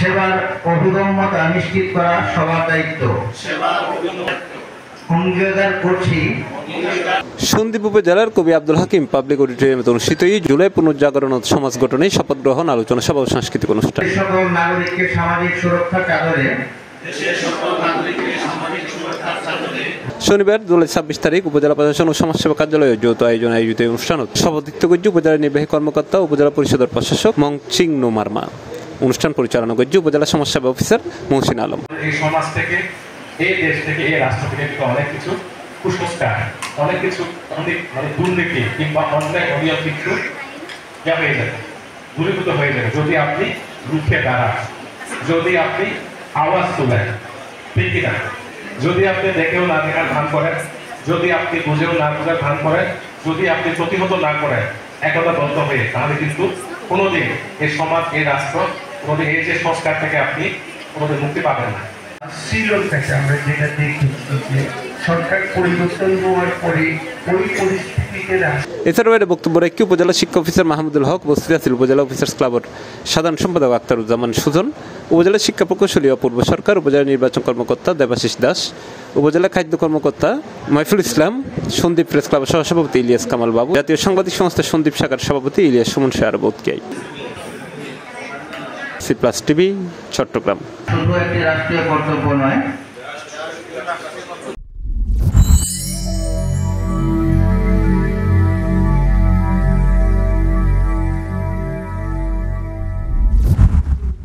সেবার অভিগম্যতা নিশ্চিত করা সবার দায়িত্ব। অঙ্গীকার করছি। সন্দ্বীপ উপজেলার কবি আব্দুল হাকিম পাবলিক অডিটোরিয়ামে অনুষ্ঠিত জুলাই পুনর্জাগরণ ও সমাজ গঠনে শপথ গ্রহণ আলোচনা সভা ও সাংস্কৃতিক অনুষ্ঠান। সকল নাগরিককে সামাজিক সুরক্ষার চাদরে শনিবার জুলাই 26 তারিখ উপজেলা প্রশাসন ও সমাজসেবা কার্যালয়ে যৌথ আয়োজনে আয়োজিত অনুষ্ঠানত সভাপতিত্ব করছে উপজেলা নির্বাহী কর্মকর্তা উপজেলা পরিষদের প্রশাসক মংচিং নোমারমা। অনুষ্ঠান পরিচালনা করছে উপজেলা সমাজসেবা অফিসার মহসিন আলম। এই সমাজ থেকে, এই দেশ থেকে, এই রাষ্ট্র থেকে অনেক কিছু কুসংস্কার, অনেক কিছু দুর্নীতি কিংবা অন্যায় অনিয়ম কিছু হয়ে যাবে, দূরীভূত হয়ে যাবে যদি আপনি রুখে দাঁড়ান, যদি আপনি আওয়াজ তোলেন, ঠিক কিনা? যদি আপনি দেখেও না দেখার ভান করেন, যদি আপনি বুঝেও না বোঝার ভান করেন, যদি আপনি প্রতিহত না করেন একতাবদ্ধ হয়ে, তাহলে কিন্তু কোনোদিন এই সমাজ, এই রাষ্ট্র, কোনোদিন এই যে সংস্কার থেকে আপনি কোনোদিন মুক্তি পাবেন না। শ্রীলঙ্কাতে আমরা যেটা দেখেছি যে সরকার পরিবর্তন হওয়ার পরে ওই পরিস্থিতিতে এছাড়াও এর বক্তব্য রাখি উপজেলা শিক্ষা অফিসার মাহমুদুল হক, উপস্থিত আছেন উপজেলা অফিসার্স ক্লাবের সাধারণ সম্পাদক আখতারুজ্জামান সুজন, উপজেলা শিক্ষা প্রকৌশলী অপূর্ব সরকার, উপজেলা নির্বাচন কর্মকর্তা দেবাশিস দাস, উপজেলা খাদ্য কর্মকর্তা মাইফুল ইসলাম, সন্দ্বীপ প্রেস ক্লাবের সহসভাপতি ইলিয়াস কামাল বাবু, জাতীয় সাংবাদিক সংস্থা সন্দ্বীপ শাখার সভাপতি ইলিয়াস সুমন শেয়ার বোধকিয়াই। C plus TV, Chattogram. শুধু একটি রাষ্ট্রীয় কর্তব্য নয়,